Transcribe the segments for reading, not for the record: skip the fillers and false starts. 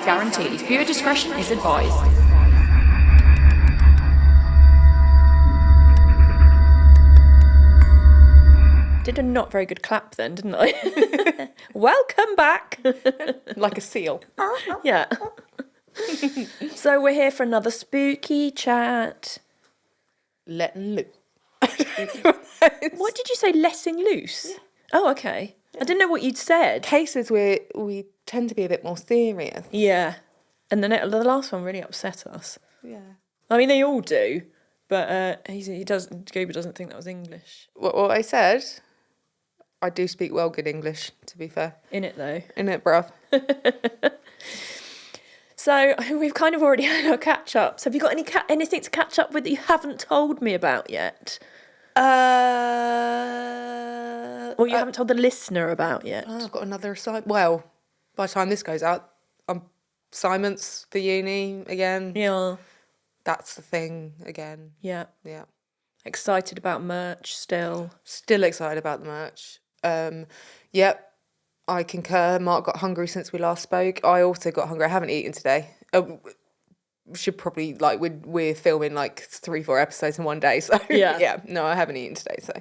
guaranteed. Viewer discretion is advised. Did a not very good clap then, didn't I? Welcome back. Like a seal. Yeah. So we're here for another spooky chat. Letting loose. What did you say, letting loose? Yeah. Oh, okay. Yeah. I didn't know what you'd said. Cases where we tend to be a bit more serious. Yeah. And the last one really upset us. Yeah. I mean, they all do, but Goober doesn't think that was English. What I said, I do speak well good English, to be fair. In it, though. In it, bruv. So we've kind of already had our catch-ups. Have you got anything to catch up with that you haven't told me about yet? Or you haven't told the listener about yet? I've got another assignment. Well, by the time this goes out, I'm assignments for uni again. Yeah. That's the thing again. Yeah. Yeah. Excited about merch still. Still excited about the merch. Yep. I concur. Mark got hungry since we last spoke. I also got hungry. I haven't eaten today. Should probably, like, we're filming like 3-4 episodes in one day. So yeah, no, I haven't eaten today. So.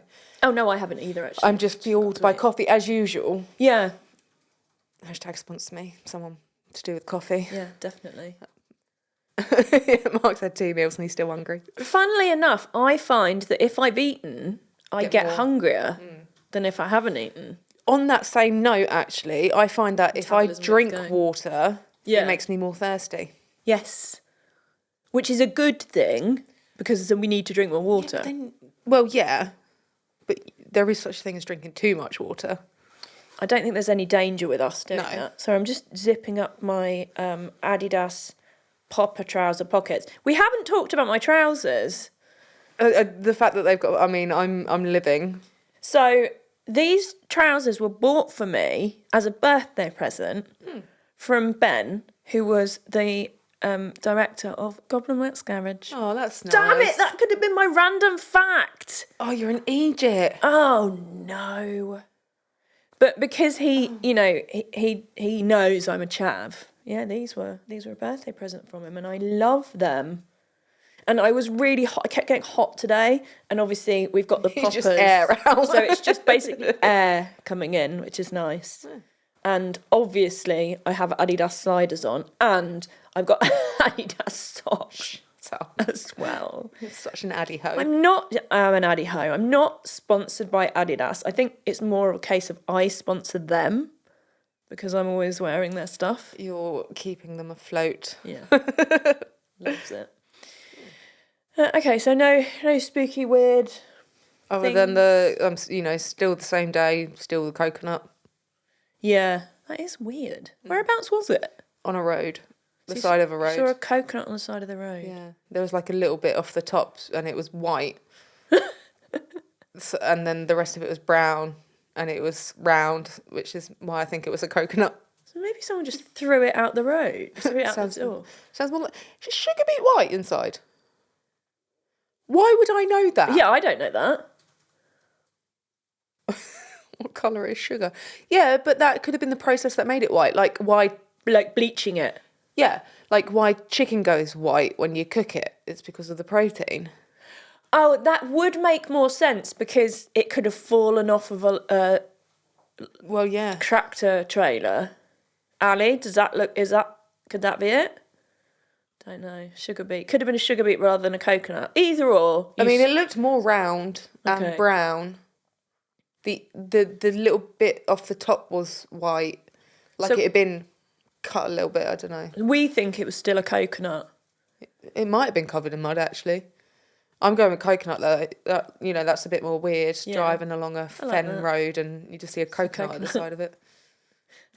Oh no, I haven't either. Actually, I'm just fueled by coffee as usual. Yeah. Hashtag sponsor me. Someone to do with coffee. Yeah, definitely. Mark's had 2 meals and he's still hungry. Funnily enough, I find that if I've eaten, I get hungrier than if I haven't eaten. On that same note, actually, I find that if I drink water, it makes me more thirsty. Yes. Which is a good thing, because we need to drink more water. Yeah, but there is such a thing as drinking too much water. I don't think there's any danger with us doing that. So I'm just zipping up my Adidas popper trouser pockets. We haven't talked about my trousers. The fact that they've got, I mean, I'm living. So these trousers were bought for me as a birthday present from Ben, who was the director of Goblin Works Garage. Oh, that's nice. Damn it, that could have been my random fact. Oh, you're an Egypt. Oh, no. But because he knows I'm a chav. Yeah, these were a birthday present from him, and I love them. And I was really hot. I kept getting hot today, and obviously we've got the poppers. Just air out. So it's just basically air coming in, which is nice. Yeah. And obviously I have Adidas sliders on, and I've got Adidas socks as well. You're such an Addy ho. I'm an Addy ho. I'm not sponsored by Adidas. I think it's more of a case of I sponsor them because I'm always wearing their stuff. You're keeping them afloat. Yeah. Loves it. Okay, so no spooky, weird Other things. than the, still the same day, still the coconut. Yeah, that is weird. Whereabouts was it? On a road. The side of a road. Saw a coconut on the side of the road. Yeah. There was like a little bit off the top and it was white. And then the rest of it was brown and it was round, which is why I think it was a coconut. So maybe someone just threw it out the road. Threw it out the door. Sounds more like sugar beet white inside. Why would I know that? Yeah, I don't know that. What colour is sugar? Yeah, but that could have been the process that made it white. Like why, like bleaching it. Yeah, like why chicken goes white when you cook it. It's because of the protein. Oh, that would make more sense because it could have fallen off of a tractor trailer. Ali, could that be it? Don't know. Sugar beet. Could have been a sugar beet rather than a coconut. Either or. I mean, it looked more round and brown. The little bit off the top was white. Like it had been cut a little bit, I don't know. We think it was still a coconut. It might have been covered in mud, actually. I'm going with coconut, though. That's a bit more weird, driving along a fen road and you just see a coconut at the side of it.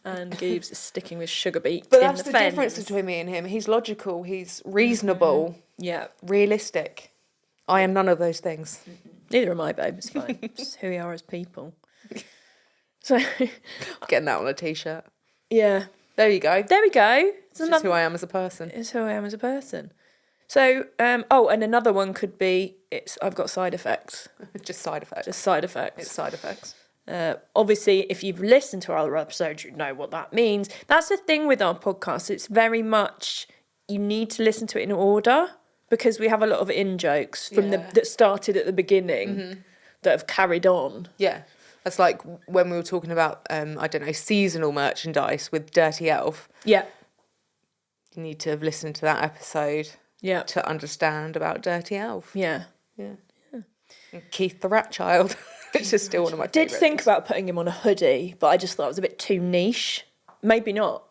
And Gibbs is sticking with sugar beet. But that's the difference between me and him. He's logical, he's reasonable, realistic. I am none of those things. Neither am I, babe. It's fine. It's who we are as people. So, getting that on a t-shirt. Yeah. There you go. There we go. It's just who I am as a person. It's who I am as a person. So, and another one could be I've got side effects. Just side effects. Just side effects. It's side effects. Obviously, if you've listened to our other episodes, you know what that means. That's the thing with our podcast. It's very much, you need to listen to it in order, because we have a lot of in-jokes from that started at the beginning that have carried on. Yeah. That's like when we were talking about, I don't know, seasonal merchandise with Dirty Elf. Yeah. You need to have listened to that episode to understand about Dirty Elf. Yeah. Yeah. And Keith the Rat Child, which is still one of my Did favourites. think about putting him on a hoodie, but I just thought it was a bit too niche. Maybe not.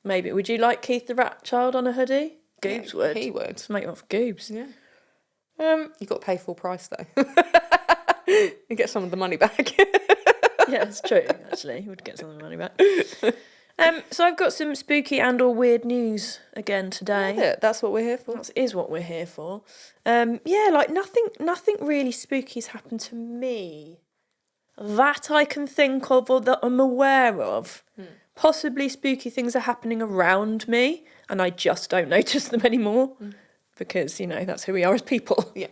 Maybe. Would you like Keith the Rat Child on a hoodie? Goobs would. He would. Just make it off Goobs. Yeah. You got to pay full price though. You get some of the money back. Yeah, it's true, actually. You would get some of the money back. So I've got some spooky and or weird news again today. Yeah, that's what we're here for. That is what we're here for. Like nothing really spooky's happened to me that I can think of or that I'm aware of. Possibly spooky things are happening around me and I just don't notice them anymore because, that's who we are as people. Yeah.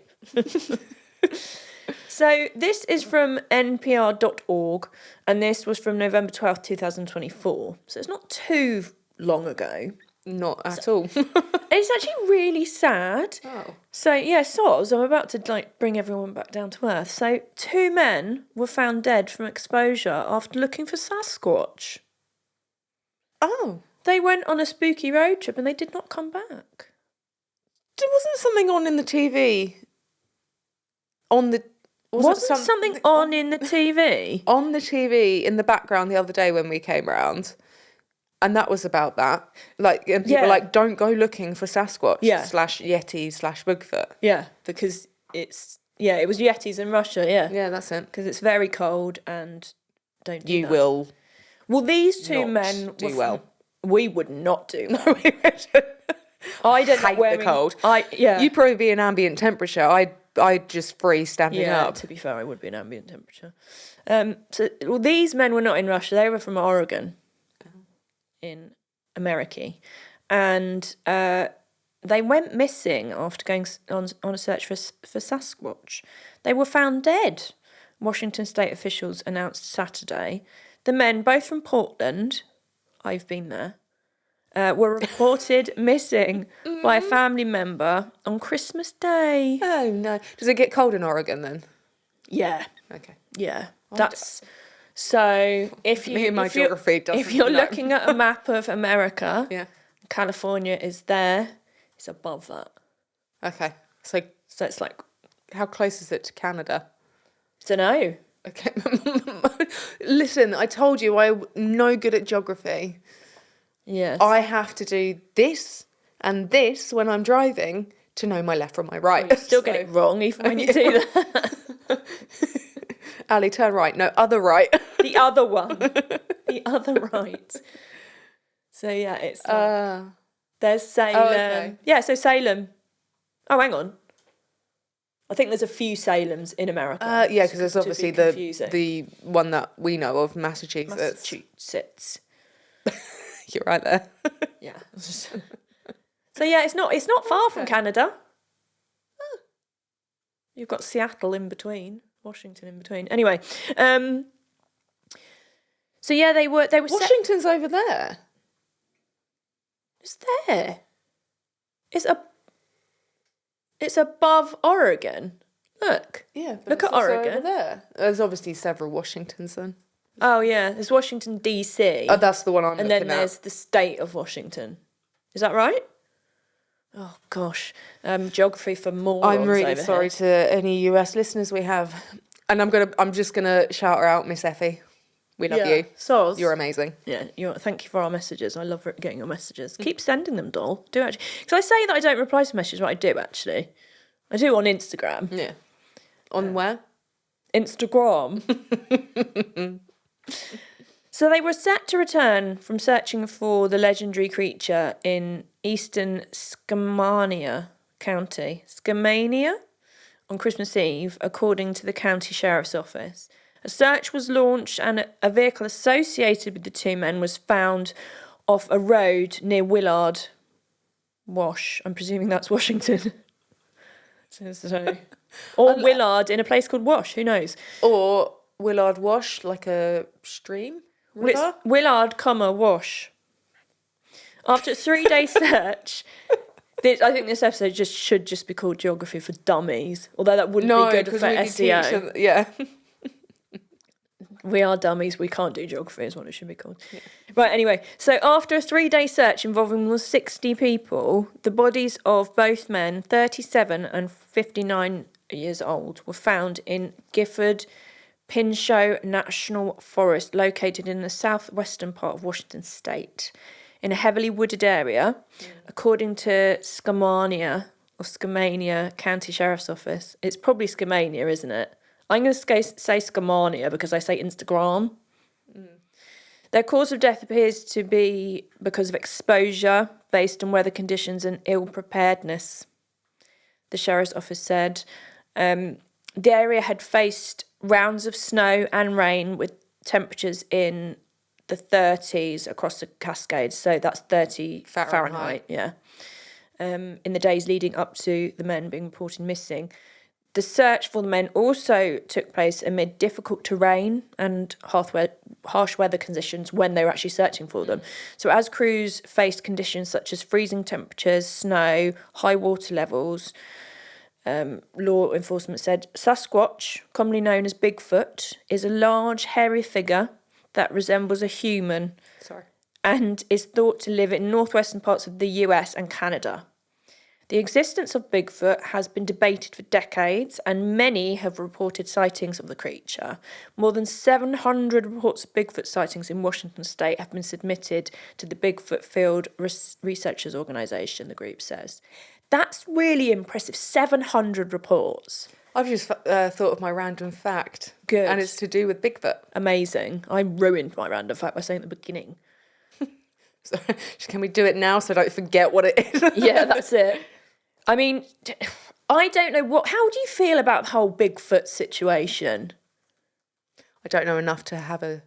So this is from npr.org and this was from November 12th, 2024. So it's not too long ago. Not at all. It's actually really sad. Oh. So, soz, I'm about to bring everyone back down to earth. So 2 men were found dead from exposure after looking for Sasquatch. Oh. They went on a spooky road trip and they did not come back. Wasn't something on in the TV? Wasn't something on in the TV? On the TV in the background the other day when we came round. And that was about that. And people were like, don't go looking for Sasquatch / Yeti / Bigfoot. Yeah, because it was Yetis in Russia, yeah. Yeah, that's it. Because it's very cold and don't do You that. will. Well, these 2 not men do well. We would not do well. No, we wouldn't. I don't hate wearing, the cold. You'd probably be in ambient temperature. I'd just freeze standing up. To be fair, I would be in ambient temperature. These men were not in Russia. They were from Oregon, in America, and they went missing after going on a search for Sasquatch. They were found dead. Washington state officials announced Saturday. The men, both from Portland, I've been there, were reported missing by a family member on Christmas Day. Oh, no. Does it get cold in Oregon then? Yeah. Okay. Yeah. That's... So if Me and my geography doesn't... If you're looking at a map of America, yeah, California is there. It's above that. Okay. So it's like... How close is it to Canada? Don't know. Okay. Listen, I told you I'm no good at geography. Yes. I have to do this and this when I'm driving to know my left from my right. You still get it wrong even when you do that. Ali, turn right. No, other right. The other one. The other right. So, it's there's Salem. Oh, okay. Yeah, so Salem. Oh, hang on. I think there's a few Salems in America. Yeah, because there's obviously the one that we know of, Massachusetts. Massachusetts. You're right there. Yeah. So it's not far from Canada. You've got Seattle in between, Washington in between. Anyway, so they were Washington's over there. It's there. It's above Oregon. Look. Yeah. Look at Oregon. Over there. There's obviously several Washingtons then. Oh yeah, there's Washington DC. Oh, that's the one I'm looking at. And then there's the state of Washington. Is that right? Oh gosh, geography for morons. I'm really over sorry here. to any US listeners we have, and I'm just gonna shout her out, Miss Effie. We love you. Soz. You're amazing. Yeah, thank you for our messages. I love getting your messages. Keep sending them, doll. Do actually, because I say that I don't reply to messages, but I do actually. I do on Instagram. Yeah. On where? Instagram. So they were set to return from searching for the legendary creature in eastern Skamania County. Skamania? On Christmas Eve, according to the county sheriff's office. A search was launched and a vehicle associated with the 2 men was found off a road near Willard Wash. I'm presuming that's Washington. Or Willard in a place called Wash, who knows? Or Willard Wash, like a stream? Well, it's River? Willard, Wash. After a 3-day search, I think this episode should just be called Geography for Dummies, although that wouldn't be good for SEO. Yeah. We are dummies, we can't do geography is what it should be called. Yeah. Right, anyway, so after a 3-day search involving more than 60 people, the bodies of both men, 37 and 59 years old, were found in Gifford Pinchot National Forest, located in the southwestern part of Washington State, in a heavily wooded area, according to Skamania County Sheriff's Office. It's probably Skamania, isn't it? I'm going to say Skamania because I say Instagram. Their cause of death appears to be because of exposure based on weather conditions and ill preparedness, the Sheriff's Office said. The area had faced rounds of snow and rain with temperatures in the 30s across the Cascades, so that's 30 Fahrenheit, yeah. In the days leading up to the men being reported missing. The search for the men also took place amid difficult terrain and harsh weather conditions when they were actually searching for them. So as crews faced conditions such as freezing temperatures, snow, high water levels, law enforcement said Sasquatch, commonly known as Bigfoot, is a large, hairy figure that resembles a human and is thought to live in northwestern parts of the US and Canada. The existence of Bigfoot has been debated for decades, and many have reported sightings of the creature. More than 700 reports of Bigfoot sightings in Washington State have been submitted to the Bigfoot Field Researchers Organisation, the group says. That's really impressive, 700 reports. I've just thought of my random fact. Good. And it's to do with Bigfoot. Amazing. I ruined my random fact by saying at the beginning. So, can we do it now so I don't forget what it is? Yeah, that's it. I mean, I don't know how do you feel about the whole Bigfoot situation? I don't know enough to have an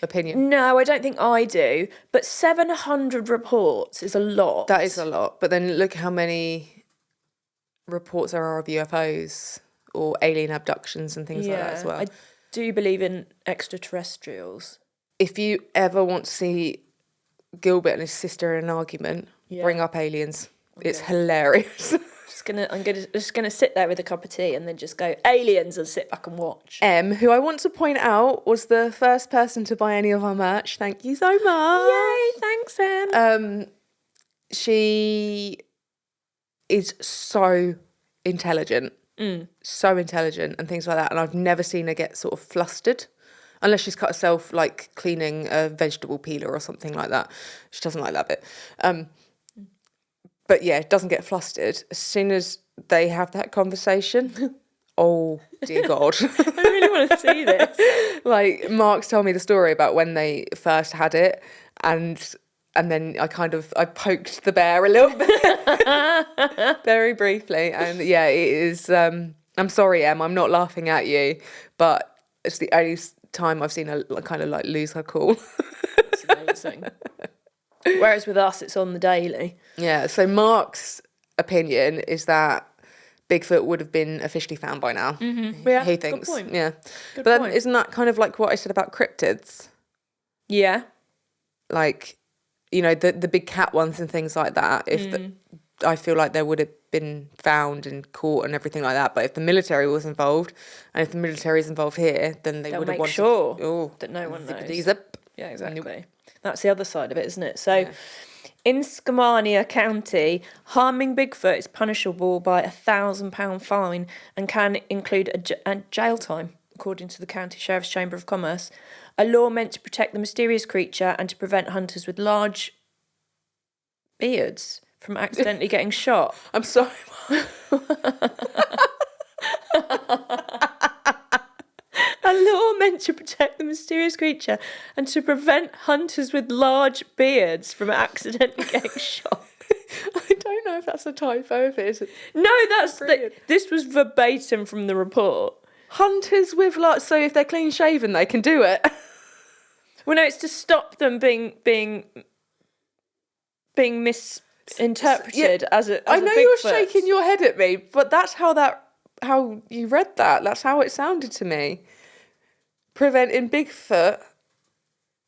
opinion. No, I don't think I do. But 700 reports is a lot. That is a lot. But then look how many reports there are of UFOs or alien abductions and things like that as well. I do believe in extraterrestrials. If you ever want to see Gilbert and his sister in an argument, bring up aliens. Okay. It's hilarious. I'm just gonna sit there with a cup of tea and then just go aliens and sit back and watch. Who I want to point out was the first person to buy any of our merch. Thank you so much. Yay! Thanks, Em. She is so intelligent, and things like that. And I've never seen her get sort of flustered. Unless she's cut herself, like, cleaning a vegetable peeler or something like that. She doesn't like that bit. But, yeah, doesn't get flustered. As soon as they have that conversation, oh, dear God. I really want to see this. Like, Mark's told me the story about when they first had it, and then I poked the bear a little bit, very briefly. And, yeah, it is... I'm sorry, Em, I'm not laughing at you, but it's the only time I've seen her kind of like lose her cool. It's amazing. Whereas with us, it's on the daily. Yeah, so Mark's opinion is that Bigfoot would have been officially found by now. Mm-hmm. Yeah, he thinks. Good point. Yeah. Good but point. Then isn't that kind of like what I said about cryptids? Yeah. Like, you know, the big cat ones and things like that. I feel like they would have been found and caught and everything like that. But if the military was involved, and if the military is involved here, then they'll would have wanted sure that no one knows. Yeah, exactly. Nope. That's the other side of it, isn't it? So, in Skamania County, harming Bigfoot is punishable by a £1,000 fine and can include a jail time, according to the County Sheriff's Chamber of Commerce. A law meant to protect the mysterious creature and to prevent hunters with large beards from accidentally getting shot. I'm sorry. A law meant to protect the mysterious creature and to prevent hunters with large beards from accidentally getting shot. I don't know if that's a typo. If it is. No, this was verbatim from the report. Hunters with so if they're clean shaven, they can do it. Well, no, it's to stop them being misinterpreted as a I know Bigfoot. you're shaking your head at me, but that's how you read that. That's how it sounded to me. Preventing Bigfoot.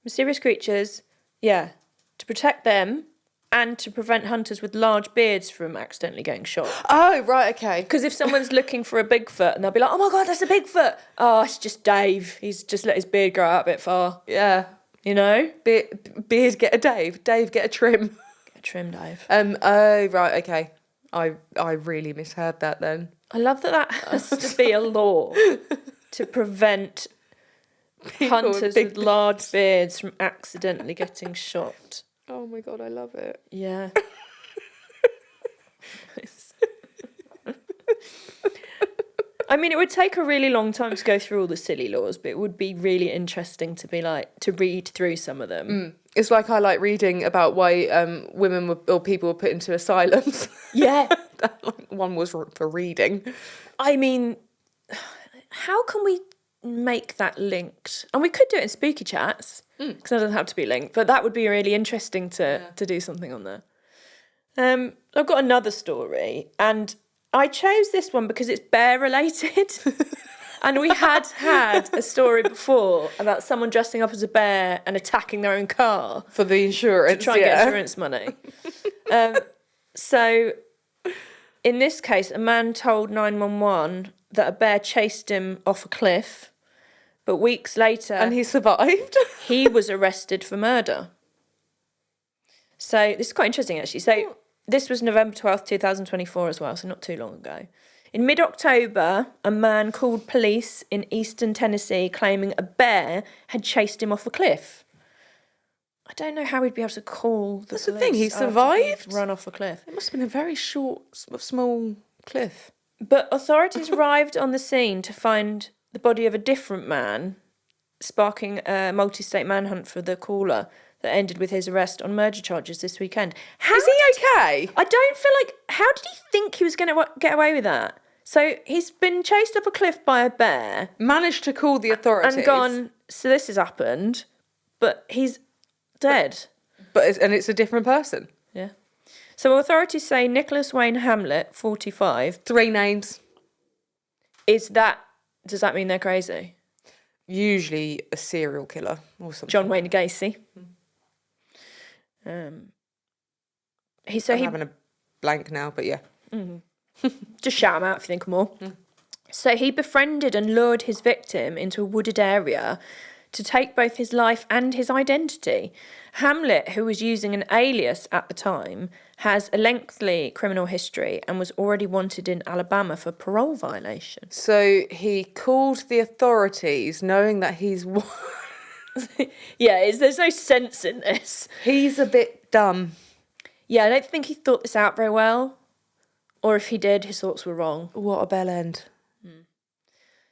Mysterious creatures, yeah, to protect them and to prevent hunters with large beards from accidentally getting shot. Oh, right, okay. Because if someone's looking for a Bigfoot and they'll be like, oh my God, that's a Bigfoot. Oh, it's just Dave. He's just let his beard grow out a bit far. Yeah. You know? Beard get a Dave. Dave get a trim. Get a trim, Dave. Oh, right, okay. I really misheard that then. I love that has to be a law to prevent hunters with large beards from accidentally getting shot. Oh my God, I love it. Yeah. I mean, it would take a really long time to go through all the silly laws, but it would be really interesting to read through some of them. It's like I like reading about why women or people were put into asylums. Yeah. One was for reading. I mean, how can we make that linked? And we could do it in spooky chats, because it doesn't have to be linked, but that would be really interesting to do something on there. I've got another story, and I chose this one because it's bear related. And we had a story before about someone dressing up as a bear and attacking their own car For the insurance, to try and get insurance money. So in this case, a man told 911 that a bear chased him off a cliff, but weeks later... And he survived? he was arrested for murder. So this is quite interesting, actually. So this was November 12th, 2024 as well, so not too long ago. In mid-October, a man called police in eastern Tennessee claiming a bear had chased him off a cliff. I don't know how he'd be able to call the That's the police thing, he after survived? he'd run off a cliff. It must have been a very short, small cliff. But authorities arrived on the scene to find the body of a different man, sparking a multi-state manhunt for the caller that ended with his arrest on murder charges this weekend. Is he okay? I don't feel like... How did he think he was going to get away with that? So he's been chased up a cliff by a bear. Managed to call the authorities. And gone, so this has happened, but he's dead. And it's a different person. Yeah. So authorities say Nicholas Wayne Hamlet, 45... 3 names. Does that mean they're crazy? Usually a serial killer or something. John Wayne Gacy. I'm having a blank now, but yeah. Just shout him out if you think of more. So he befriended and lured his victim into a wooded area to take both his life and his identity. Hamlet, who was using an alias at the time, has a lengthy criminal history and was already wanted in Alabama for parole violation. So he called the authorities knowing that he's... Yeah, there's no sense in this. He's a bit dumb. Yeah, I don't think he thought this out very well. Or if he did, his thoughts were wrong. What a bell end.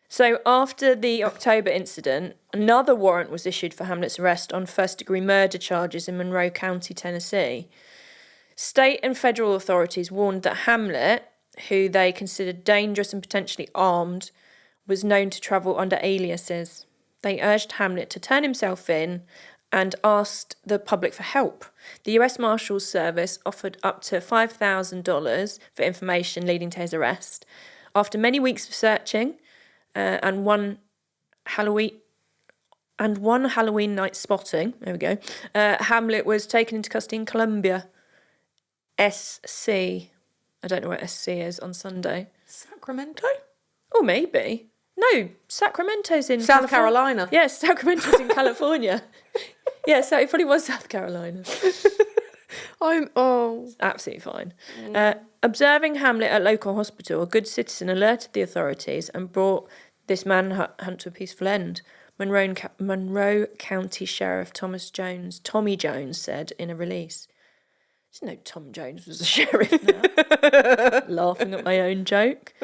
So after the October incident, another warrant was issued for Hamlet's arrest on first-degree murder charges in Monroe County, Tennessee. State and federal authorities warned that Hamlet, who they considered dangerous and potentially armed, was known to travel under aliases. They urged Hamlet to turn himself in and asked the public for help. The US Marshals Service offered up to $5,000 for information leading to his arrest. After many weeks of searching and one Halloween night spotting, there we go, Hamlet was taken into custody in Columbia, SC. I don't know where SC is on Sunday. Sacramento? Or maybe. No, Sacramento's in South Carolina. Yes, Sacramento's in California. Yeah, so it probably was South Carolina. Absolutely fine. Observing Hamlet at local hospital, a good citizen alerted the authorities and brought this manhunt to a peaceful end. Monroe County Sheriff Tommy Jones said in a release. I didn't know Tom Jones was a sheriff now. Laughing at my own joke.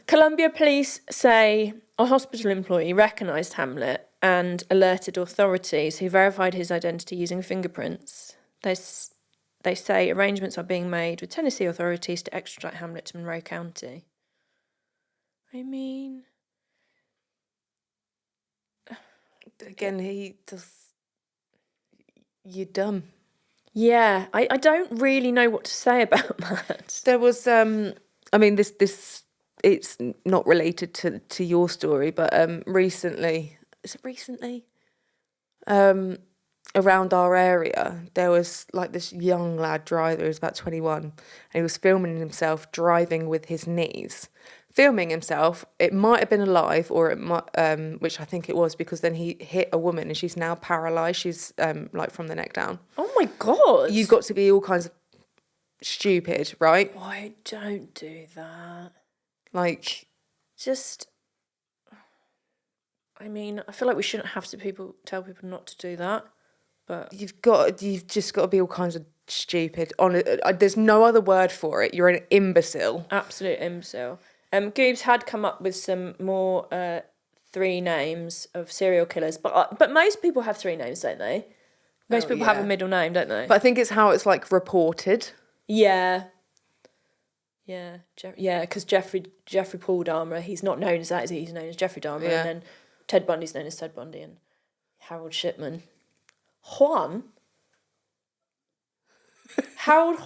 Columbia police say a hospital employee recognised Hamlet and alerted authorities who verified his identity using fingerprints. They say arrangements are being made with Tennessee authorities to extradite Hamlet to Monroe County. I mean... Again, you're dumb. Yeah, I don't really know what to say about that. There was, this it's not related to your story, but recently, is it recently? Around our area, there was like this young lad driver who was about 21, and he was filming himself driving with his knees. Filming himself, it might have been alive, or it might, which I think it was, because then he hit a woman and she's now paralysed. She's like from the neck down. Oh my God. You've got to be all kinds of stupid, right? Why don't do that? Like, Just, I mean, I feel like we shouldn't have to tell people not to do that, but you've just got to be all kinds of stupid. There's no other word for it. You're an imbecile. absolute imbecile. Goobs had come up with some more 3 names of serial killers, but most people have 3 names, don't they? Most people have a middle name, don't they? But I think it's how it's like reported. Yeah. Yeah, because Jeffrey Paul Dahmer, he's not known as that, is he? He's known as Jeffrey Dahmer, Yeah. and then Ted Bundy's known as Ted Bundy, and Harold Shipman. Juan? Harold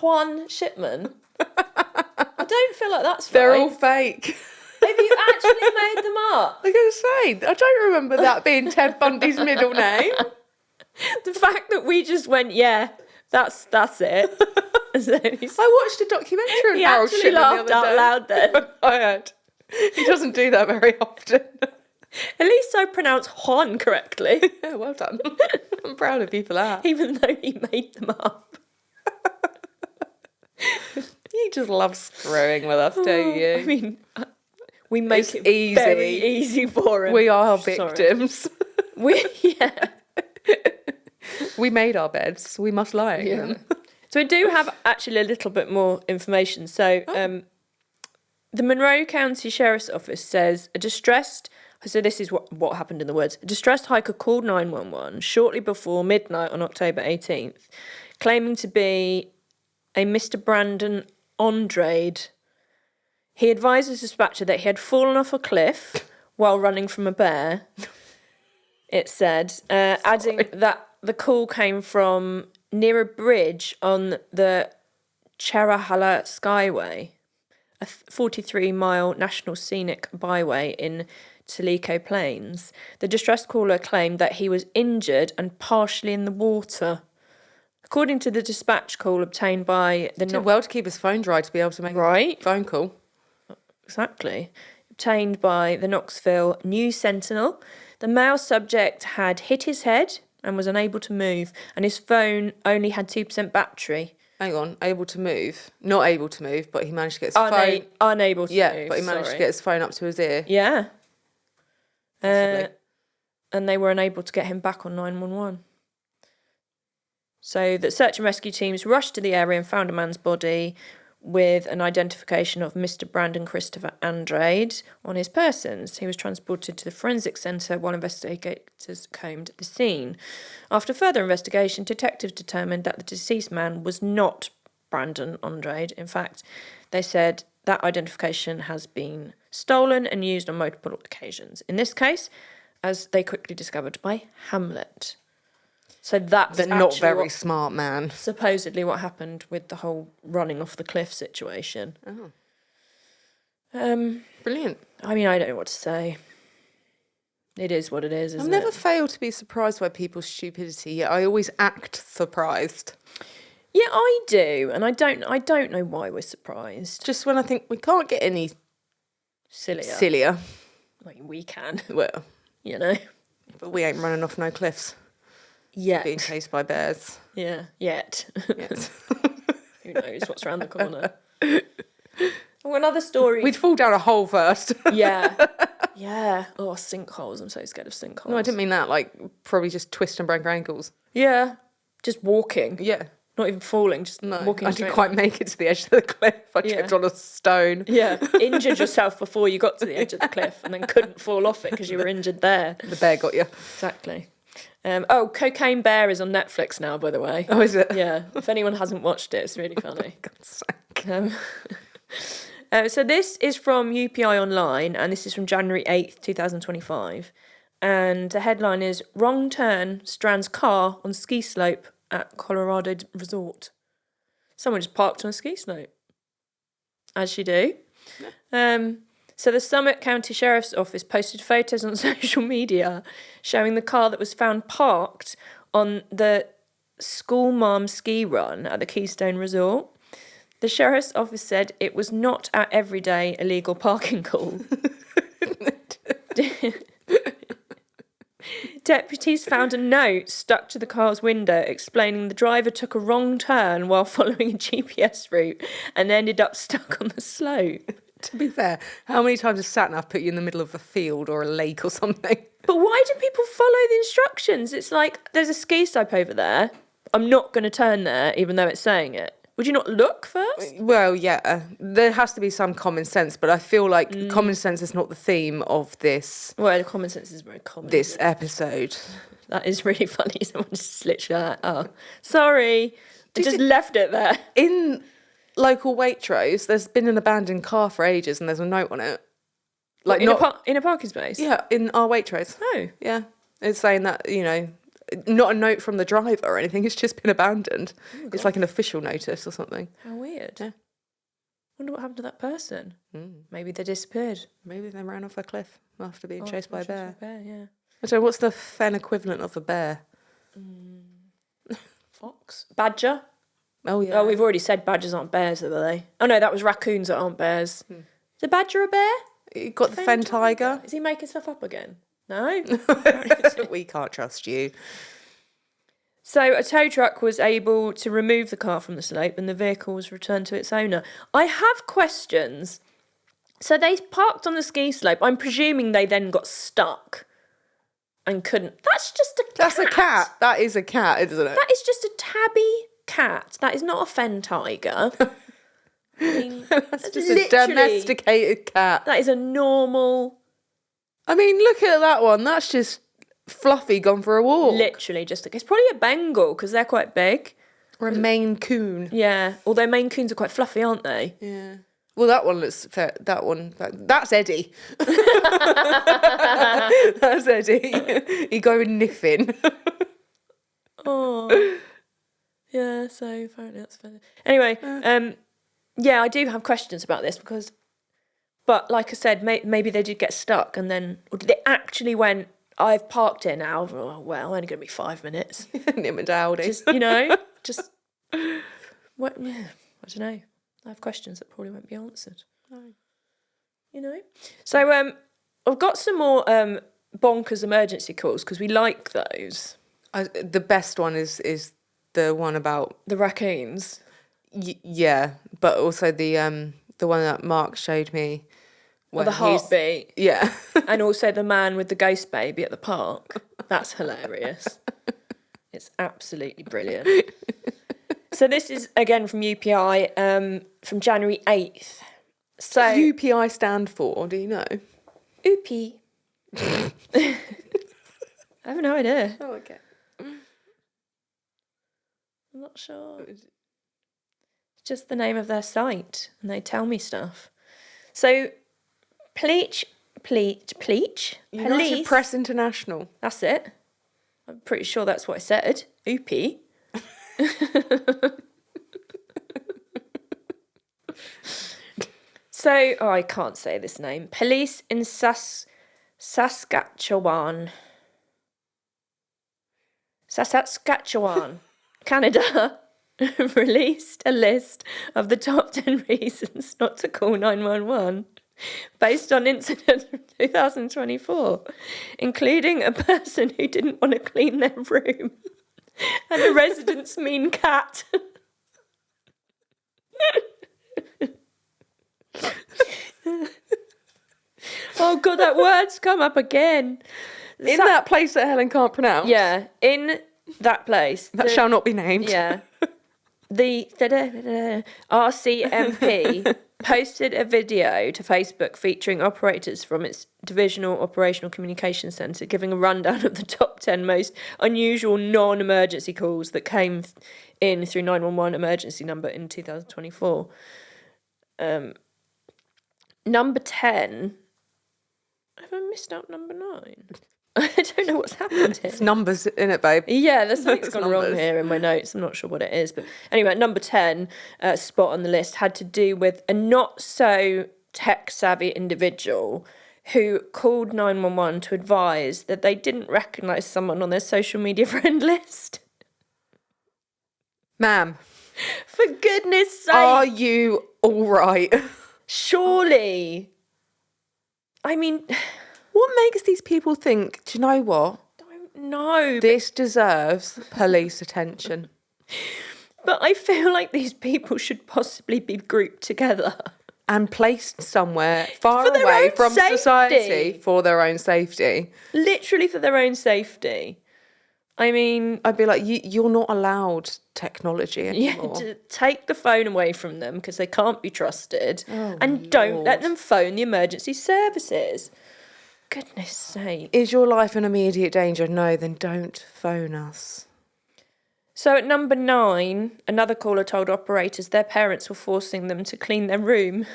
Shipman? I don't feel like that's They're right. all fake. Have you actually made them up? I'm going to say, I don't remember that being Ted Bundy's middle name. The fact that we just went, yeah, that's it. So I watched a documentary on he Harold actually Shipman laughed the other out day. loud then. I heard. He doesn't do that very often. At least I pronounced Juan correctly, Yeah, well done. I'm proud of you for that. even though he made them up. You just love screwing with us, don't you? I mean, we make It's it easy. very easy for him. We are Sorry. victims. Yeah. We made our beds. We must lie in them. So we do have actually a little bit more information. So the Monroe County Sheriff's Office says so this is what happened in the woods. A distressed hiker called 911 shortly before midnight on October 18th, claiming to be a Mr. Brandon Andrade. He advised the dispatcher that he had fallen off a cliff while running from a bear, it said, adding that the call came from near a bridge on the Cherrahala Skyway, a 43-mile national scenic byway in Tellico Plains. The distressed caller claimed that he was injured and partially in the water. According to the dispatch call obtained by the... Did well to keep his phone dry to be able to make a phone call. Exactly. Obtained by the Knoxville News Sentinel, the male subject had hit his head and was unable to move, and his phone only had 2% battery. Hang on, able to move. Not able to move, but he managed to get his phone... Unable to move, Yeah, but he managed to get his phone up to his ear. Yeah. Possibly. And they were unable to get him back on 911. So the search and rescue teams rushed to the area and found a man's body with an identification of Mr. Brandon Christopher Andrade on his persons. He was transported to the forensic centre while investigators combed the scene. After further investigation, detectives determined that the deceased man was not Brandon Andrade. In fact, they said that identification has been stolen and used on multiple occasions. In this case, as they quickly discovered, by Hamlet. So that's The not very smart man. supposedly what happened with the whole running off the cliff situation. Brilliant. I mean, I don't know what to say. It is what it is, isn't I've never it? failed to be surprised by people's stupidity, yet I always act surprised. Yeah, I do, and I don't know why we're surprised. Just when I think we can't get any sillier. Like we can, Well, you know. but we ain't running off no cliffs. Yet. Being chased by bears. Yeah, yet. Yes. Who knows what's around the corner? Oh, another story. We'd fall down a hole first. Yeah. Yeah. Oh, sinkholes. I'm so scared of sinkholes. No, I didn't mean that. Like, probably just twist and break our ankles. Yeah. Just walking. Yeah. Not even falling, just No, walking I straight didn't quite make it to the edge of the cliff. I Yeah. tripped on a stone. Yeah, injured yourself before you got to the edge of the cliff and then couldn't fall off it because you were injured there. The bear got you. Exactly. Cocaine Bear is on Netflix now, by the way. Oh, is it? Yeah, if anyone hasn't watched it, it's really funny. God's sake. So this is from UPI Online, and this is from January 8th, 2025. And the headline is, Wrong Turn Strands Car on Ski Slope at Colorado Resort. Someone just parked on a ski slope. As you do. So the Summit County Sheriff's Office posted photos on social media showing the car that was found parked on the School Mom ski run at the Keystone Resort. The Sheriff's Office said it was not our everyday illegal parking call. Deputies found a note stuck to the car's window explaining the driver took a wrong turn while following a GPS route and ended up stuck on the slope. To be fair, how many times has sat-nav put you in the middle of a field or a lake or something? But why do people follow the instructions? It's like, there's a ski slope over there. I'm not going to turn there, even though it's saying it. Would you not look first? Well, yeah, there has to be some common sense, but I feel like common sense is not the theme of this. Well, the common sense is very common. This episode. That is really funny. Someone just literally like, oh, sorry. I just left it there. In local Waitrose, there's been an abandoned car for ages and there's a note on it. Like In a parking space? Yeah, in our Waitrose. Oh. Yeah. It's saying that, you know, not a note from the driver or anything, it's just been abandoned. Oh, it's like an official notice or something. How weird. Yeah. Wonder what happened to that person. Maybe they disappeared. Maybe they ran off a cliff after being chased by a bear. Yeah. I don't know, what's the fen equivalent of a bear? Fox? Badger? Oh, yeah. Oh, we've already said badgers aren't bears, are they? Oh, no, that was raccoons that aren't bears. Is a badger a bear? You got the fen tiger. Is he making stuff up again? No? We can't trust you. So a tow truck was able to remove the car from the slope and the vehicle was returned to its owner. I have questions. So they parked on the ski slope. I'm presuming they then got stuck and couldn't. That's just a cat. That's a cat. That is a cat, isn't it? That is just a tabby cat. That is not a fen tiger. I mean, that's just a domesticated cat. That is a normal... I mean, look at that one. That's just Fluffy gone for a walk. Literally just... It's probably a Bengal because they're quite big. Or a Maine Coon. Yeah, although Maine Coons are quite fluffy, aren't they? Yeah. Well, that one looks fair. That's Eddie. That's Eddie. You go and niffing. Oh. Yeah, so apparently that's funny. Anyway, yeah, I do have questions about this because... But like I said, maybe they did get stuck and then... Or did they actually went, I've parked here now, oh, well, only going to be 5 minutes. Nim and Dowdy. Just, you know, just... What, yeah, I don't know. I have questions that probably won't be answered. No. You know? So I've got some more bonkers emergency calls because we like those. The best one is the one about... The raccoons. Yeah, but also the one that Mark showed me. Or the heartbeat. Yeah. And also the man with the ghost baby at the park. That's hilarious. It's absolutely brilliant. So this is, again, from UPI, from January 8th. So UPI stand for, do you know? UPI. I have no idea. Oh, okay. I'm not sure. It's just the name of their site, and they tell me stuff. So, Police. United Press International. That's it. I'm pretty sure that's what I said. UPI. So, I can't say this name. Police in Saskatchewan, Canada, released a list of the top 10 reasons not to call 911 based on incidents from 2024, including a person who didn't want to clean their room and a resident's mean cat. Oh God, that word's come up again. In that place that Helen can't pronounce. Yeah, in that place. That shall not be named. Yeah. The RCMP posted a video to Facebook featuring operators from its Divisional Operational Communication Centre giving a rundown of the top 10 most unusual non-emergency calls that came in through 911 emergency number in 2024. Number 10. Have I missed out number 9? I don't know what's happened here. It's numbers in it, babe. Yeah, there's something's gone wrong here in my notes. I'm not sure what it is. But anyway, number 10 spot on the list had to do with a not so tech-savvy individual who called 911 to advise that they didn't recognise someone on their social media friend list. Ma'am, For goodness sake! are you all right? Surely. I mean, What makes these people think, do you know what? don't know. This deserves police attention. But I feel like these people should possibly be grouped together. And placed somewhere far For their away own from safety. society for their own safety. Literally for their own safety. I mean, I'd be like, you're not allowed technology anymore. to take the phone away from them because they can't be trusted, and don't let them phone the emergency services. Goodness sake. Is your life in immediate danger? No, then don't phone us. So at number 9, another caller told operators their parents were forcing them to clean their room.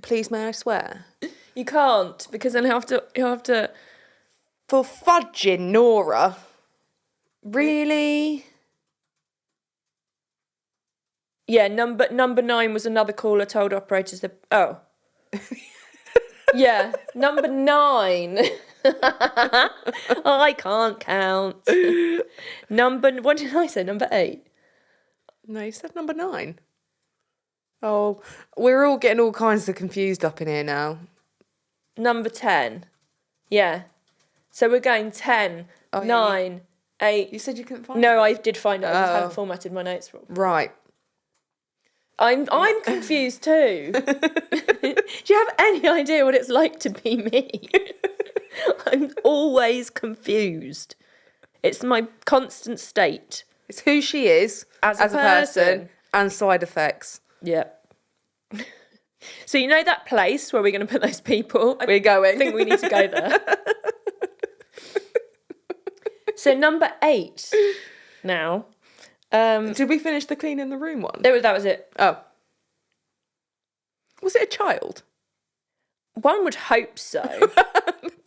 Please, may I swear? You can't, because then you have to. For fudging, Nora. Really? Yeah, number 9 was another caller told operators that. Oh. Yeah, number 9. I can't count. What did I say? Number 8. No, you said number 9. Oh, we're all getting all kinds of confused up in here now. Number 10. Yeah. So we're going 10, 9, 8. You said you couldn't find No, it? I did find it. I just hadn't formatted my notes wrong. Right. I'm confused too. Do you have any idea what it's like to be me? I'm always confused. It's my constant state. It's who she is As a person. and side effects. Yeah. So you know that place where we're going to put those people? We're going. I think we need to go there. So number 8 now. Did we finish the clean in the room one? That was it. Oh. Was it a child? One would hope so.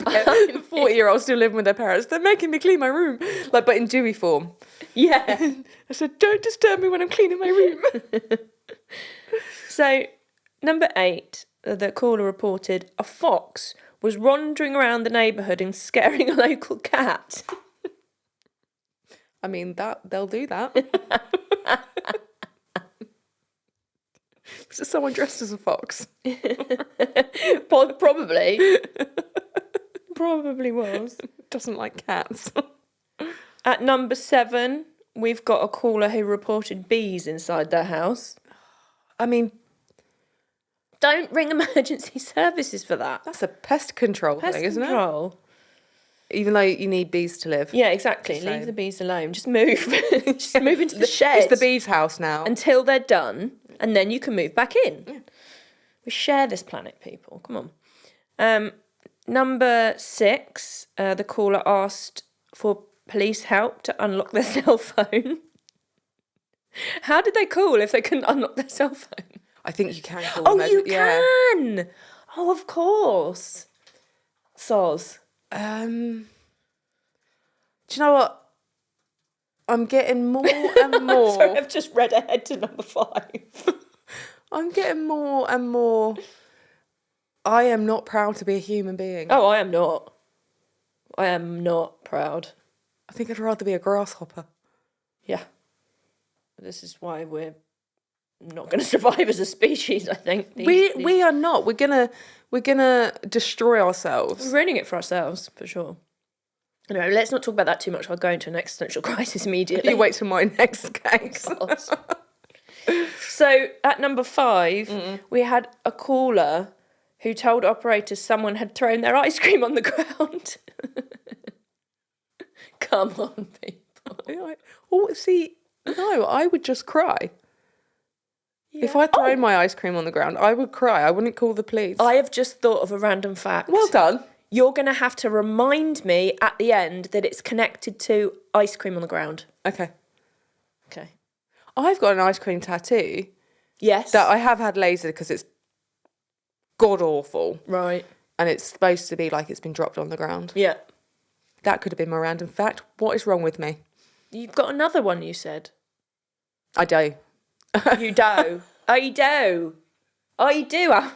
40-year-olds still living with their parents. They're making me clean my room. But in Dewey form. Yeah. I said, don't disturb me when I'm cleaning my room. So, number 8, the caller reported a fox was wandering around the neighbourhood and scaring a local cat. I mean, they'll do that. Was it someone dressed as a fox? Probably. Probably was. Doesn't like cats. At number 7, we've got a caller who reported bees inside their house. I mean, Don't ring emergency services for that. that's a pest control Pest thing, isn't control. it? Even though you need bees to live. Yeah, exactly. Same. Leave the bees alone. Just move. Just move into the shed. It's the bees' house now. Until they're done, and then you can move back in. Yeah. We share this planet, people. Come on. Number 6, the caller asked for police help to unlock their cell phone. How did they call if they couldn't unlock their cell phone? I think you can call Oh, them. you can! Oh, of course. Soz. Do you know what? I'm getting more and more. Sorry, I've just read ahead to number 5. I'm getting more and more. I am not proud to be a human being. Oh, I am not. I am not proud. I think I'd rather be a grasshopper. Yeah. This is why we're not going to survive as a species, I think. We are not. We're gonna destroy ourselves. We're ruining it for ourselves, for sure. No, let's not talk about that too much. I'll go into an existential crisis immediately. You wait till my next case. So at number 5, we had a caller who told operators someone had thrown their ice cream on the ground. Come on, people. Oh, see, no, I would just cry. Yeah. If I'd thrown my ice cream on the ground, I would cry. I wouldn't call the police. I have just thought of a random fact. Well done. You're going to have to remind me at the end that it's connected to ice cream on the ground. Okay. Okay. I've got an ice cream tattoo. Yes. That I have had lasered because it's god awful. Right. And it's supposed to be like it's been dropped on the ground. Yeah. That could have been my random fact. What is wrong with me? You've got another one, you said. I do. You do. Oh, you do. I do have...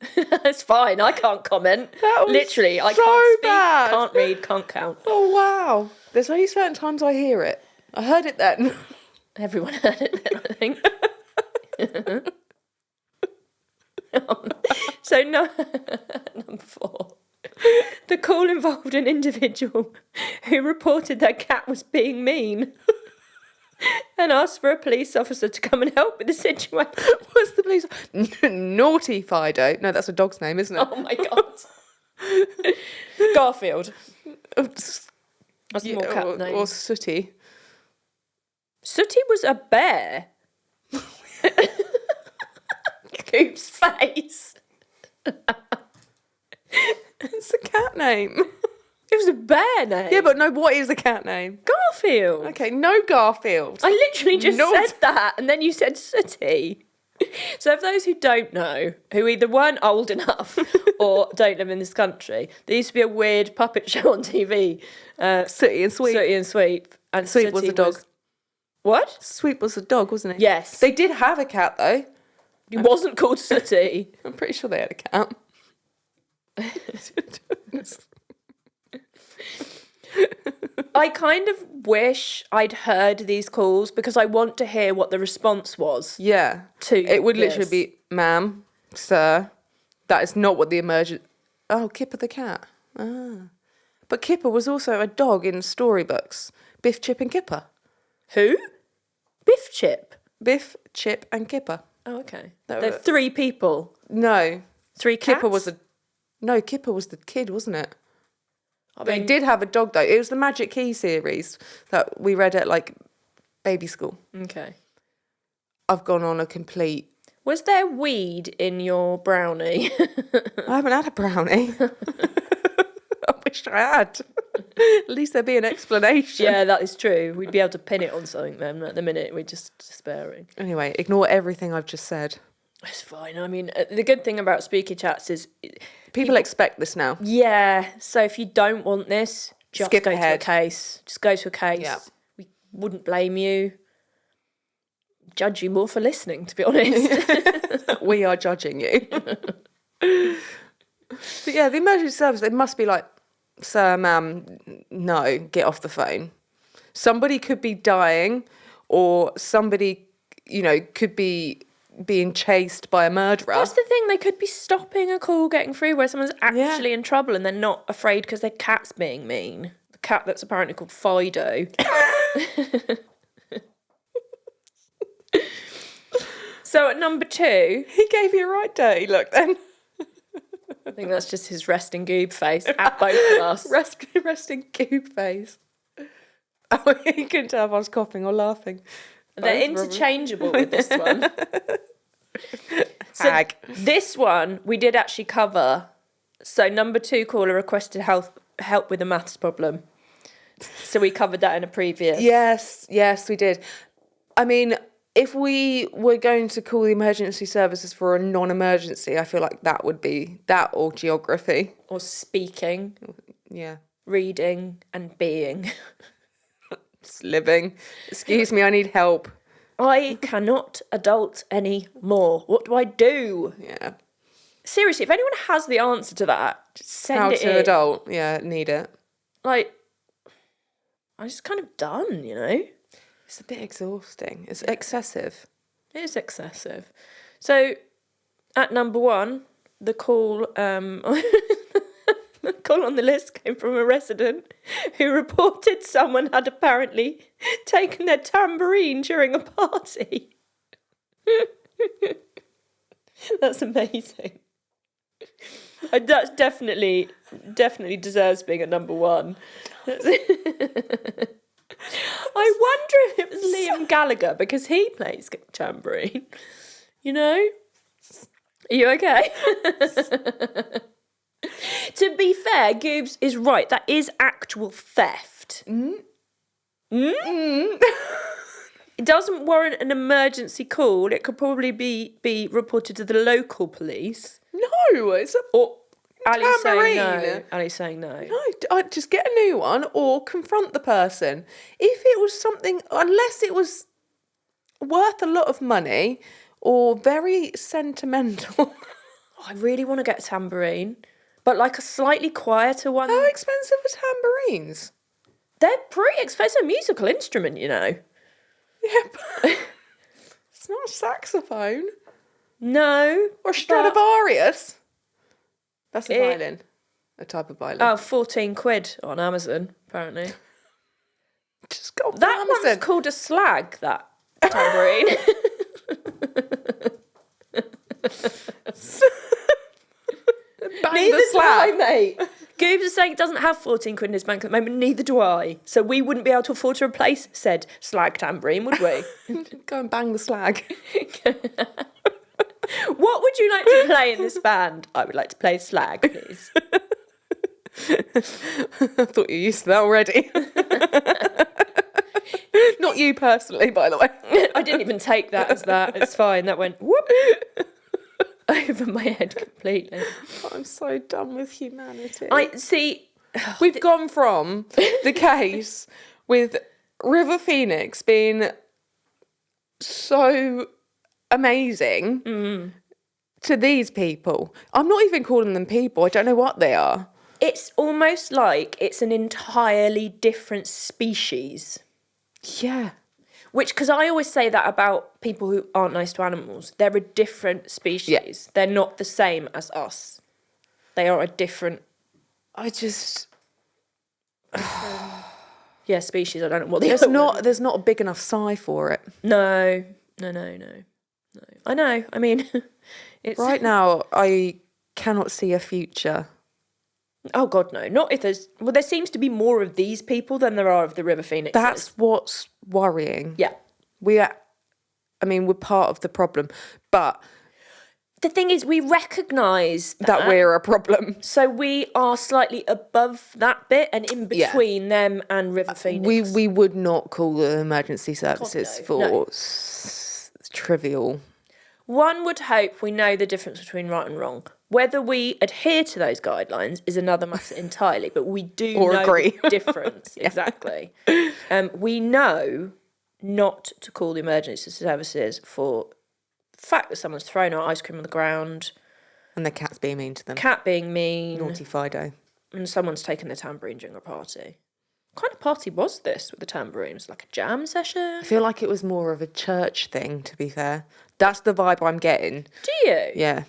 It's fine, I can't comment. That was Literally, I so can't speak, bad. can't read, can't count. Oh, wow. There's only certain times I hear it. I heard it then. Everyone heard it then, I think. So, number 4. The call involved an individual who reported their cat was being mean and asked for a police officer to come and help with the situation. What's the police? Naughty Fido. No, that's a dog's name, isn't it? Oh my God. Garfield. That's the more cat name. Or Sooty. Sooty was a bear. Coop's face. It's a cat name. It was a bear name. Yeah, but no, what is a cat name? Garfield. Okay, no Garfield. I literally just No. said that, and then you said Sooty. So, for those who don't know, who either weren't old enough or don't live in this country, there used to be a weird puppet show on TV. Sooty and Sweep. Sooty and Sweep. And Sweep was Sooty a dog. What? Sweep was a dog, wasn't it? Yes. They did have a cat, though. It wasn't called Sooty. I'm pretty sure they had a cat. I kind of wish I'd heard these calls because I want to hear what the response was. Yeah. To It would this. literally be, ma'am, sir, that is not what the emergent... Oh, Kipper the cat. Ah. But Kipper was also a dog in storybooks. Biff, Chip and Kipper. Who? Biff Chip. Biff, Chip and Kipper. Oh, okay. That They're were- 3 people. No. 3 cats? Kipper was a... No, Kipper was the kid, wasn't it? I They mean, did have a dog, though. It was the Magic Key series that we read at, like, baby school. Okay. I've gone on a complete... Was there weed in your brownie? I haven't had a brownie. I wish I had. At least there'd be an explanation. Yeah, that is true. We'd be able to pin it on something then. At the minute, we're just despairing. Anyway, ignore everything I've just said. It's fine. I mean, the good thing about Spooky Chats is... People expect this now. Yeah, so if you don't want this, just Skip go ahead. to a case. Just go to a case. Yeah. We wouldn't blame you. Judge you more for listening, to be honest. We are judging you. But yeah, the emergency service, they must be like, sir, ma'am, no, get off the phone. Somebody could be dying, or somebody, could be being chased by a murderer. That's the thing, they could be stopping a call getting through where someone's actually in trouble and they're not afraid because their cat's being mean. The cat that's apparently called Fido. So at number 2... He gave you a right dirty look then. I think that's just his resting goob face at both of us. Resting cube face. Oh, you couldn't tell if I was coughing or laughing. They're Both, interchangeable with this one. Hag. This one we did actually cover. So number 2 caller requested help with a maths problem. So we covered that in a previous. Yes, we did. I mean, if we were going to call the emergency services for a non-emergency, I feel like that would be that or geography. Or speaking, Yeah. reading and being. Just living. Excuse me, I need help. I cannot adult anymore. What do I do? Yeah. Seriously, if anyone has the answer to that, just send How it to in. adult. Yeah, need it. Like, I'm just kind of done, It's a bit exhausting. It's excessive. It is excessive. So, at number 1, the call, the call on the list came from a resident who reported someone had apparently taken their tambourine during a party. That's amazing. That's definitely deserves being at number 1. I wonder if it was Liam Gallagher because he plays tambourine. Are you okay? To be fair, Goobs is right. That is actual theft. It doesn't warrant an emergency call. It could probably be reported to the local police. No, it's a... Or Ali's saying Tambourine. no. Ali's saying no. No, I'd just get a new one or confront the person. If it was something, unless it was worth a lot of money or very sentimental. I really want to get a tambourine, but like a slightly quieter one. How expensive are tambourines? They're pretty expensive. Musical instrument, you know. Yeah, but it's not a saxophone No. or a Stradivarius. That's a violin, a type of violin. Oh, 14 quid on Amazon, apparently. Just go That on Amazon. one's called a slag, that tambourine. Bang Neither the do I, slag. mate. Goobs is saying it doesn't have 14 quid in his bank at the moment, neither do I. So we wouldn't be able to afford to replace said slag tambourine, would we? Go and bang the slag. What would you like to play in this band? I would like to play slag, please. I thought you used that already. Not you personally, by the way. I didn't even take that as that. It's fine. That went whoop over my head completely. I'm so done with humanity. I see. We've gone from the case with River Phoenix being so amazing to these people. I'm not even calling them people. I don't know what they are. It's almost like it's an entirely different species. Yeah. Which, because I always say that about people who aren't nice to animals. They're a different species. Yeah. They're not the same as us. They are a different, I just... species. I don't know what the There's other not word there's not a big enough sigh for it. is. No. I know. I mean, it's... Right now, I cannot see a future. Oh, God, no. Not if there's... Well, there seems to be more of these people than there are of the River Phoenixes. That's what's worrying. Yeah. We're part of the problem, but The thing is, we recognise that we're a problem. So we are slightly above that bit and in between them and River Phoenix. We would not call the emergency services no, for no. trivial. One would hope we know the difference between right and wrong. Whether we adhere to those guidelines is another matter entirely, but we do Or know agree. the difference. Exactly. We know not to call the emergency services for the fact that someone's thrown out ice cream on the ground, And the cat's being mean to them. cat being mean, Naughty Fido. and someone's taken the tambourine during a party. What kind of party was this with the tambourine? Was it like a jam session? I feel like it was more of a church thing, to be fair. That's the vibe I'm getting. Do you? Yeah.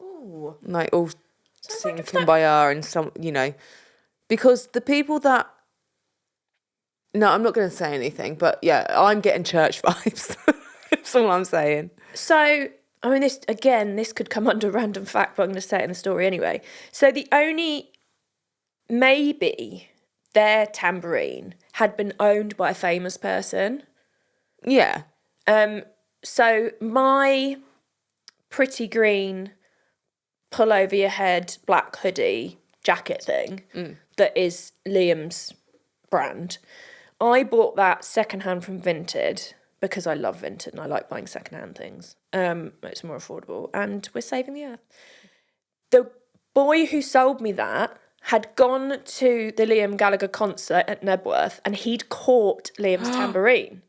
Ooh. Like all So I sing wonder if that- Kumbaya and some, because the people that... No, I'm not going to say anything, but yeah, I'm getting church vibes. That's all I'm saying. So, I mean, this could come under random fact, but I'm going to say it in the story anyway. So maybe their tambourine had been owned by a famous person. Yeah. So my pretty green pull over your head black hoodie jacket thing that is Liam's brand, I bought that secondhand from Vinted because I love Vinted and I like buying secondhand things. It's more affordable and we're saving the earth. The boy who sold me that had gone to the Liam Gallagher concert at Nebworth and he'd caught Liam's tambourine.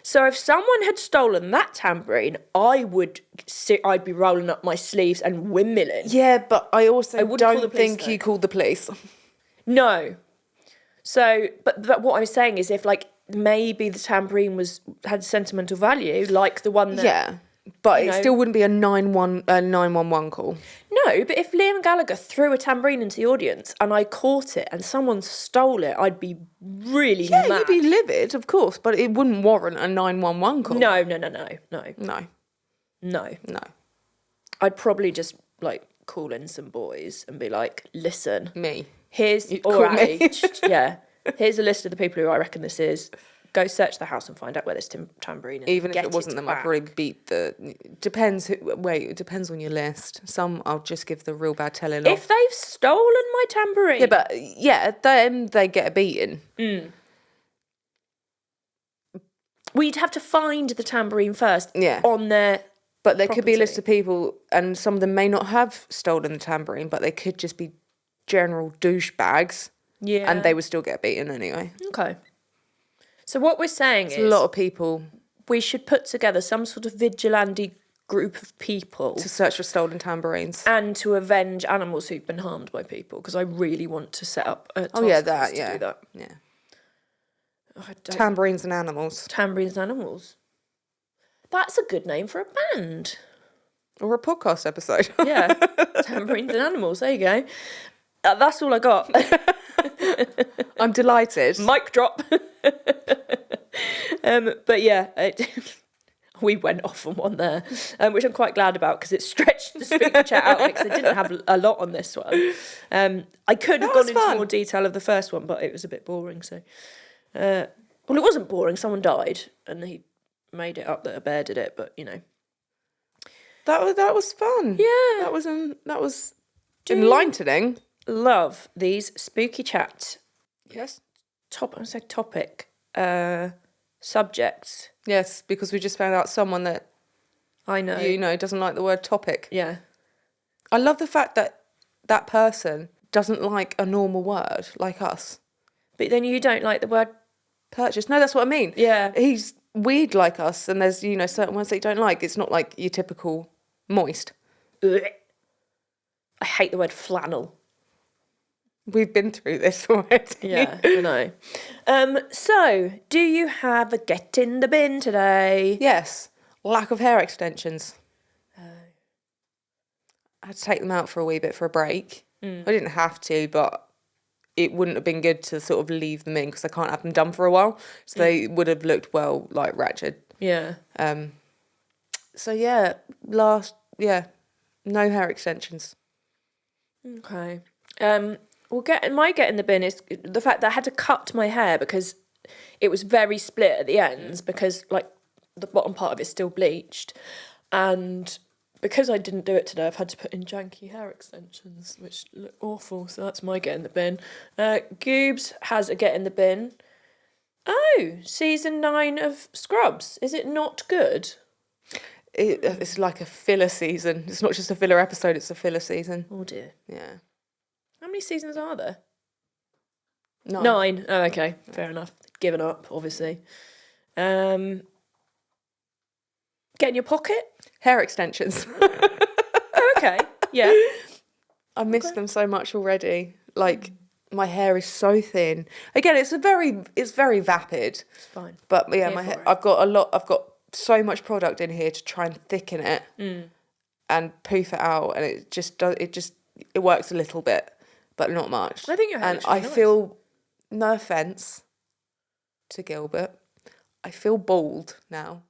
So if someone had stolen that tambourine, I'd be rolling up my sleeves and windmilling. Yeah, but I also wouldn't call the don't police, think though. you called the police. No. So, but what I'm saying is if like maybe the tambourine had sentimental value, like the one that... Yeah, but you it know- still wouldn't be a 911 call. No, but if Liam Gallagher threw a tambourine into the audience and I caught it and someone stole it, I'd be really mad. You'd be livid, of course, but it wouldn't warrant a 911 call. No. No. I'd probably just like call in some boys and be like, listen, Me. here's You'd or call our me. aged, yeah. Here's a list of the people who I reckon this is. Go search the house and find out where this tambourine is. Even if Get it wasn't them, I'd back. probably beat the... it depends on your list. Some I'll just give the real bad telling off. If they've stolen my tambourine, Yeah, but then they get a beating. we'd have to find the tambourine first. Yeah. On their But there could be a list property. of people, and some of them may not have stolen the tambourine, but they could just be general douchebags, Yeah. and they would still get beaten anyway. Okay. So what we're saying It's is a lot of people. we should put together some sort of vigilante group of people To search for stolen tambourines. and to avenge animals who've been harmed by people, because I really want to set up a task force to do that. Yeah. I don't- Tambourines and animals. Tambourines and Animals. That's a good name for a band. Or a podcast episode. Yeah, Tambourines and Animals. There you go. That's all I got. I'm delighted. Mic drop. But yeah, we went off on one there, which I'm quite glad about because it stretched the speaker chat out because I didn't have a lot on this one. I could have gone into more detail of the first one, but it was a bit boring. So, well, it wasn't boring. Someone died, and he made it up that a bear did it. But you know, That was fun. Yeah. That was enlightening. love these spooky chat Yes. topic subjects. Yes, because we just found out someone that I know. doesn't like the word topic. Yeah. I love the fact that that person doesn't like a normal word like us. But then you don't like the word. Purchase. No, that's what I mean. Yeah. He's weird like us, and there's certain words that you don't like. It's not like your typical moist. Ugh. I hate the word flannel. We've been through this already. Yeah, I know. So, do you have a get in the bin today? Yes. Lack of hair extensions. I had to take them out for a wee bit for a break. I didn't have to, but it wouldn't have been good to sort of leave them in because I can't have them done for a while. So they would have looked ratchet. Yeah. So yeah, no hair extensions. Okay. Well, my get in the bin is the fact that I had to cut my hair because it was very split at the ends because like the bottom part of it's still bleached, and because I didn't do it today, I've had to put in janky hair extensions, which look awful. So that's my get in the bin. Goobs has a get in the bin. Oh, season 9 of Scrubs. Is it not good? It's like a filler season. It's not just a filler episode, it's a filler season. Oh dear. Yeah. How many seasons are there? 9. 9. Oh, okay. Fair enough. Given up, obviously. Get in your pocket? Hair extensions. Oh, okay. Yeah. I miss them so much already. Like, my hair is so thin. Again, it's very vapid. It's fine. But yeah, Here my for hair, it. I've got so much product in here to try and thicken it and poof it out, and it works a little bit, but not much. I think your hair and looks really I nice. feel, no offence to Gilbert, I feel bald now.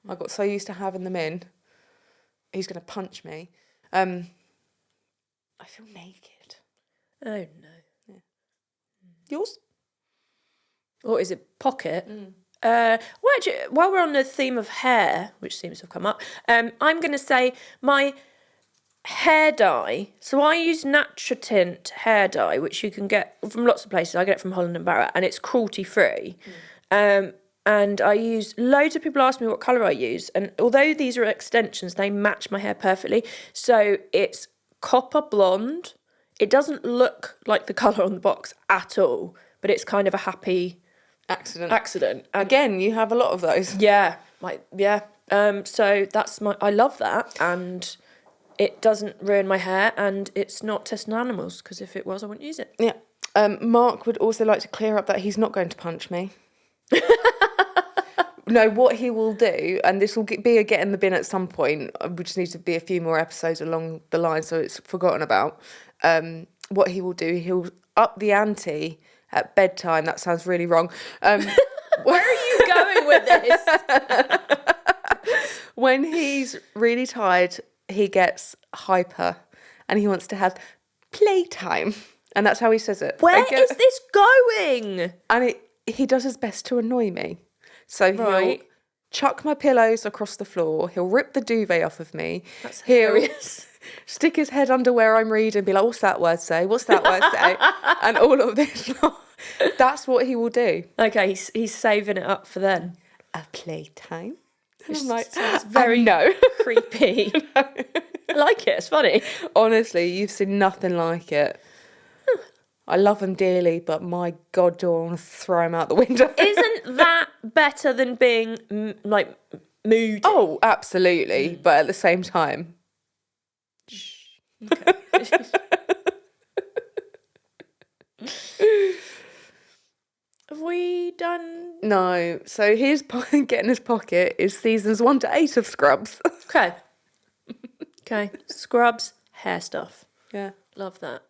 I got so used to having them in. He's gonna punch me. I feel naked. Oh, no. Yours? What is it? Pocket? Well, actually, while we're on the theme of hair, which seems to have come up, I'm going to say my hair dye. So I use Natratint hair dye, which you can get from lots of places. I get it from Holland and Barrett, and it's cruelty-free. And I use, loads of people ask me what colour I use, and although these are extensions, they match my hair perfectly. So it's copper blonde. It doesn't look like the colour on the box at all, but it's kind of a happy accident. And Again, you have a lot of those. yeah, so that's I love that, and it doesn't ruin my hair, and it's not testing animals, because if it was, I wouldn't use it. Yeah. Mark would also like to clear up that he's not going to punch me. No, what he will do, and this will be a get in the bin at some point, we just need to be a few more episodes along the line so it's forgotten about. What he will do, he'll up the ante at bedtime. That sounds really wrong. Where are you going with this? When he's really tired, he gets hyper and he wants to have playtime. And that's how he says it. Where is this going? And he does his best to annoy me. So he'll Right. chuck my pillows across the floor. He'll rip the duvet off of me. That's He'll hilarious. stick his head under where I'm reading and be like, what's that word say? What's that word say? And all of this. That's what he will do. Okay, he's saving it up for then. A playtime? And Which I'm like, sounds very no. creepy. I like it, it's funny. Honestly, you've seen nothing like it. I love him dearly, but my God, do I want to throw him out the window? Isn't that better than being moody. Oh, absolutely. But at the same time, Have we done? no. So his get in his pocket is seasons 1 to 8 of Scrubs. Okay. Okay. Scrubs, hair stuff. Yeah. Love that.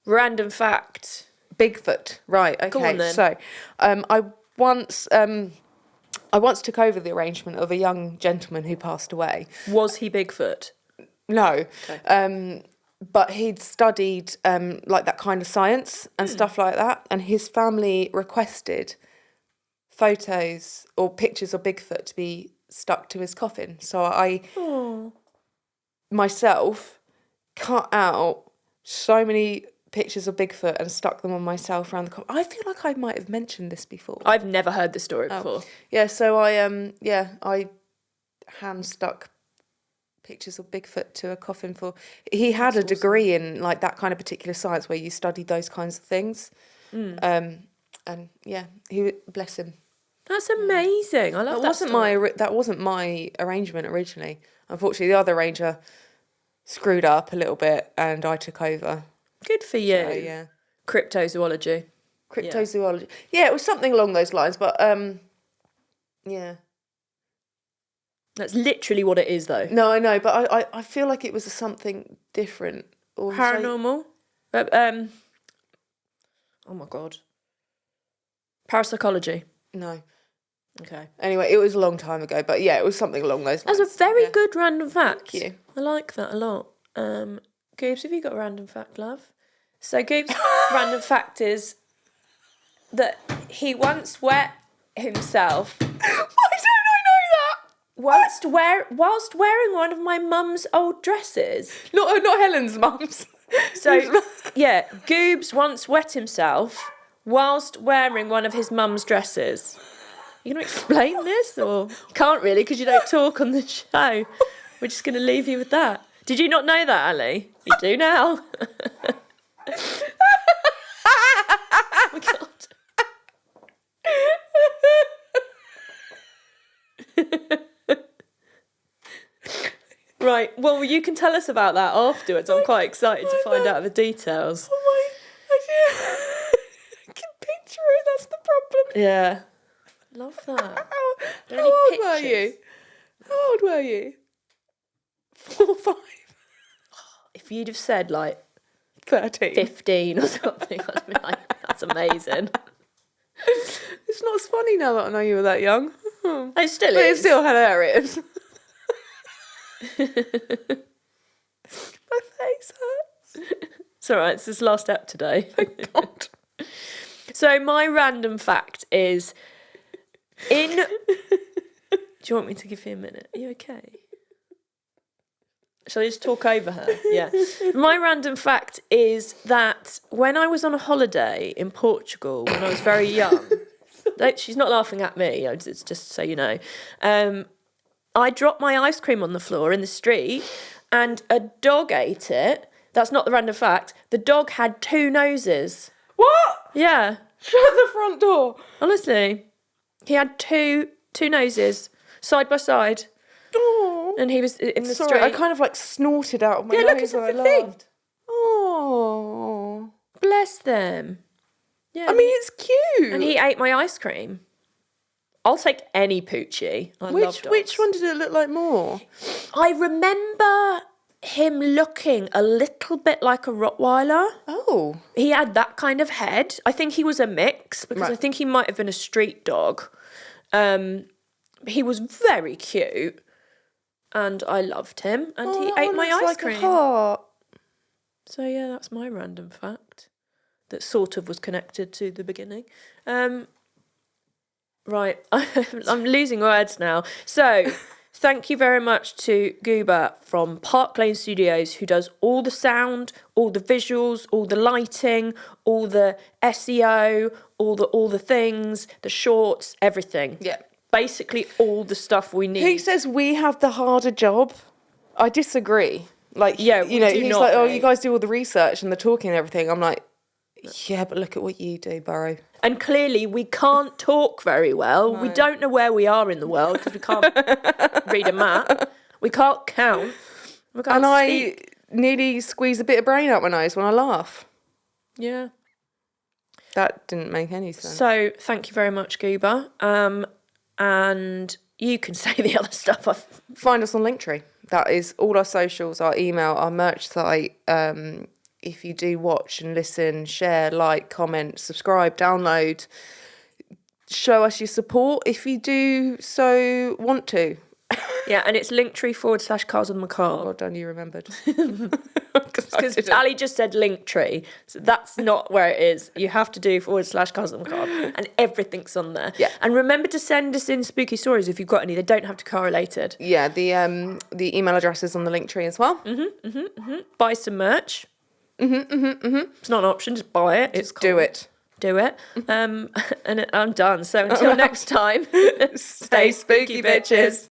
Random fact. Bigfoot. Right. Okay. Go on then. So, I once took over the arrangement of a young gentleman who passed away. Was he Bigfoot? No. Okay. But he'd studied like that kind of science and stuff like that, and his family requested photos or pictures of Bigfoot to be stuck to his coffin. So I myself cut out so many pictures of Bigfoot and stuck them on myself around the coffin. I feel like I might have mentioned this before. I've never heard this story before. Yeah, so I hand stuck pictures of Bigfoot to a coffin for. He had a degree in like that kind of particular science where you studied those kinds of things. And yeah, bless him. That's amazing. I love that. That wasn't my arrangement originally. Unfortunately, the other arranger screwed up a little bit, and I took over. Good for you. So, yeah, Cryptozoology. cryptozoology. Yeah, it was something along those lines, but yeah. That's literally what it is, though. No, I know, but I feel like it was something different. Or Paranormal. Oh my god. Parapsychology. No. Okay. Anyway, it was a long time ago, but yeah, it was something along those lines. That's a very good random fact. Thank you. I like that a lot. Goobs, have you got a random fact, love? So Goobs' random fact is that he once wet himself. Why don't I know that? Whilst wearing one of my mum's old dresses. Not Helen's mum's. So, yeah, Goobs once wet himself whilst wearing one of his mum's dresses. You going to explain this? Or you can't really because you don't talk on the show. We're just going to leave you with that. Did you not know that, Ali? You do now. Oh my God. Right, well, you can tell us about that afterwards. I'm quite excited to find out the details. Oh my! I can picture it. That's the problem. Yeah. Love that. How old were you? How old were you? 4 or 5? If you'd have said, like, 13. 15 or something, I'd have been like, that's amazing. It's not as funny now that I know you were that young. It still But is. it's still hilarious. My face hurts. It's all right, it's his last step today. God. So my random fact is, do you want me to give you a minute? Are you okay? Shall I just talk over her? Yeah. My random fact is that when I was on a holiday in Portugal when I was very young, she's not laughing at me, it's just so you know, I dropped my ice cream on the floor in the street and a dog ate it. That's not the random fact. The dog had 2 noses. What? Yeah. Shut the front door. Honestly. He had two noses, side by side. Oh. And he was in the Sorry, street. I kind of like snorted out of my Yeah, nose look, it's a when I thing. laughed. Oh. Bless them. Yeah. I mean, it's cute. and he ate my ice cream. I'll take any poochie. I love dogs. Which one did it look like more? I remember him looking a little bit like a Rottweiler. Oh. He had that kind of head. I think he was a mix because I think he might have been a street dog. He was very cute and I loved him and he ate my ice cream. A heart. So yeah, that's my random fact that sort of was connected to the beginning. Right, I'm losing words now. So, thank you very much to Goober from Park Lane Studios, who does all the sound, all the visuals, all the lighting, all the SEO, all the things, the shorts, everything. Yeah. Basically all the stuff we need. He says we have the harder job. I disagree. Like, Yeah, you know, we do he's not, like, oh, mate. you guys do all the research and the talking and everything. I'm like, Yeah, but look at what you do, Burrow. And clearly we can't talk very well. We don't know where we are in the world because we can't read a map. We can't count. We can't speak. I nearly squeeze a bit of brain out my nose when I laugh. Yeah. That didn't make any sense. So thank you very much, Goober. And you can say the other stuff. Find us on Linktree. That is all our socials, our email, our merch site. If you do watch and listen, share, like, comment, subscribe, download, show us your support if you do so want to. Yeah, and it's Linktree/Cars of the Macabre. Well done, you remembered. Because Ali just said Linktree, so that's not where it is. You have to do /Cars of the Macabre, and everything's on there. Yeah. And remember to send us in spooky stories if you've got any. They don't have to correlated. Yeah, the email address is on the Linktree as well. Buy some merch. It's not an option, just buy it. It's Do it. Do it. And I'm done. So until next time, Stay spooky, bitches.